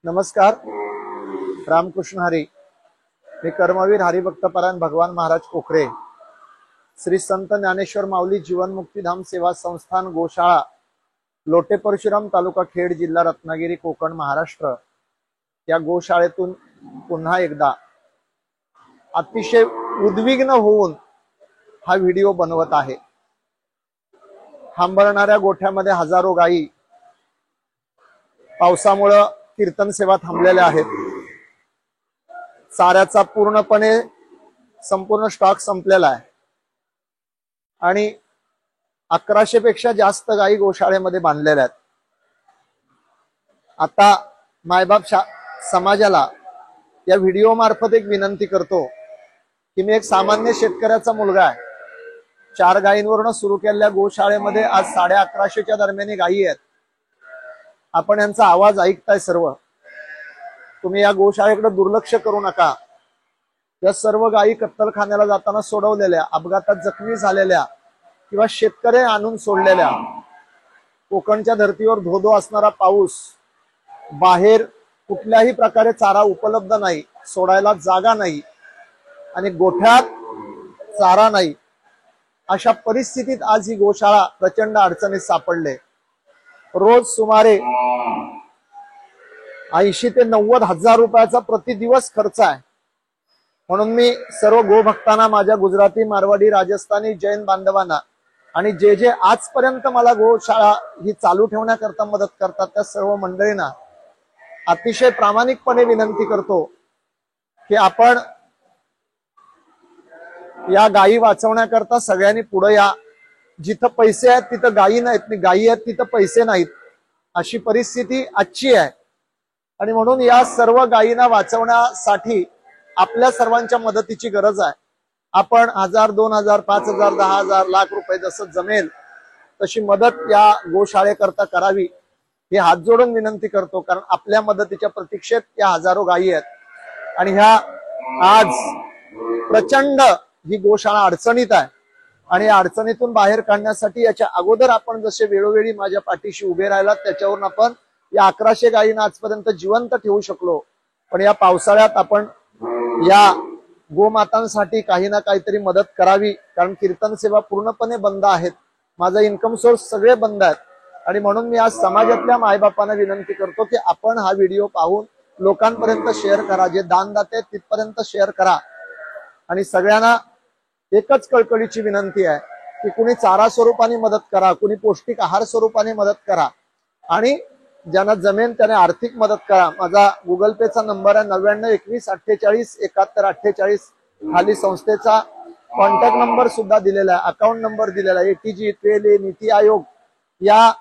नमस्कार. रामकृष्ण हरी. मी कर्मवीर हरिभक्तपरायण भगवान महाराज कोकरे, श्री संत ज्ञानेश्वर माऊली जीवनमुक्तीधाम सेवा संस्थान गोशाळा, लोटे परशुराम, तालुका खेड, जिल्हा रत्नागिरी, कोकण, महाराष्ट्र या गोशाळेतून पुन्हा एकदा अतिशय उद्विग्न होऊन हा व्हिडिओ बनवत आहे. हंबरणाऱ्या गोठ्यामध्ये हजारो गायी पावसामुळे कीर्तन सेवा थांबलेल्या आहेत. चाऱ्याचा पूर्णपणे संपूर्ण स्टॉक संपलेला आहे आणि 1100 पेक्षा जास्त गायी गोशाळेमध्ये बांधलेल्या आहेत. आता मायबाप समाजाला या व्हिडिओ मार्फत एक विनंती करतो की मी एक सामान्य शेतकऱ्याचा मुलगा आहे. 4 गायींवरून सुरू केलेल्या गोशाळेमध्ये आज 1150च्या दरम्यान गायी आहेत. आपण यांचा आवाज ऐकताय सर्व. तुम्ही या गोशाळेकडे दुर्लक्ष करू नका. या सर्व गायी कत्तलखान्याला जाताना सोडवलेल्या, अपघातात जखमी झालेल्या किंवा शेतकरी आणून सोडलेल्या. कोकणच्या धर्तीवर धोधो असणारा पाऊस, बाहेर कुठल्याही प्रकारे चारा उपलब्ध नाही, सोडायला जागा नाही आणि गोठ्यात चारा नाही, अशा परिस्थितीत आज ही गोशाळा प्रचंड अडचणीत सापडले. रोज सुमारे 80 ते 90 हजार रुपयाचा प्रति दिवस खर्च आहे. म्हणून मी सर्व गोभक्तांना, माझ्या गुजराती, मारवाडी, राजस्थानी, जैन बांधवांना आणि जे आजपर्यंत मला गोशाळा ही चालू ठेवण्याकरता मदत करतात त्या सर्व मंडळींना अतिशय प्रामाणिकपणे विनंती करतो की आपण या गायी वाचवण्याकरता सगळ्यांनी पुढे या. जिथं पैसे आहेत तिथं गायी नाहीत, गायी आहेत तिथं पैसे नाहीत, अशी परिस्थिती आजची आहे. आणि म्हणून या सर्व गायींना वाचवण्यासाठी आपल्या सर्वांच्या मदतीची गरज आहे. आपण 1000, 2000, 5000, 10000, लाख रुपये जसं जमेल तशी मदत या गोशाळेकरता करावी ही हात जोडून विनंती करतो. कारण आपल्या मदतीच्या प्रतीक्षेत या हजारो गायी आहेत आणि ह्या आज प्रचंड ही गोशाळा अडचणीत आहे आणि या अडचणीतून बाहेर काढण्यासाठी याच्या अगोदर आपण जसे वेळोवेळी माझ्या पाठीशी उभे राहिलात त्याच्यावरून आपण या 1100 गायींना आजपर्यंत जिवंत ठेवू शकलो. पण या पावसाळ्यात आपण या गोमातांसाठी काही ना काहीतरी मदत करावी. कारण कीर्तन सेवा पूर्णपणे बंद आहेत, माझा इन्कम सोर्स सगळे बंद आहेत आणि म्हणून मी आज समाजातल्या मायबापांना विनंती करतो की आपण हा व्हिडिओ पाहून लोकांपर्यंत शेअर करा. जे दानदाते तिथपर्यंत शेअर करा. आणि सगळ्यांना एकच कळकळीची विनंती आहे की कुणी चारा स्वरूपाने मदत करा, कुणी पौष्टिक आहार स्वरूपाने मदत करा आणि ज्यांना जमेन त्याने आर्थिक मदत करा. माझा गुगल पेचा नंबर आहे 9921487148. खाली संस्थेचा कॉन्टॅक्ट नंबर सुद्धा दिलेला आहे, अकाउंट नंबर दिलेला आहे. ATG, ट्रेले, नीती आयोग या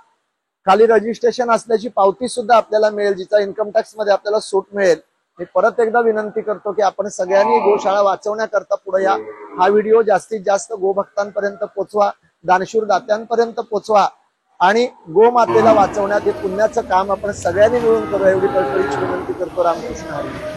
खाली रजिस्ट्रेशन असल्याची पावती सुद्धा आपल्याला मिळेल, जिचा इन्कम टॅक्स मध्ये आपल्याला सूट मिळेल. मी परत एकदा विनंती करतो की आपण सगळ्यांनी गोशाळा वाचवण्याकरता पुढे या. हा व्हिडिओ जास्तीत जास्त गोभक्तांपर्यंत पोचवा, दानशूर दात्यांपर्यंत पोचवा आणि गोमातेला वाचवण्यात हे पुण्याचं काम आपण सगळ्यांनी मिळून करूया एवढी कळकळीची विनंती करतो. रामकृष्ण हरी.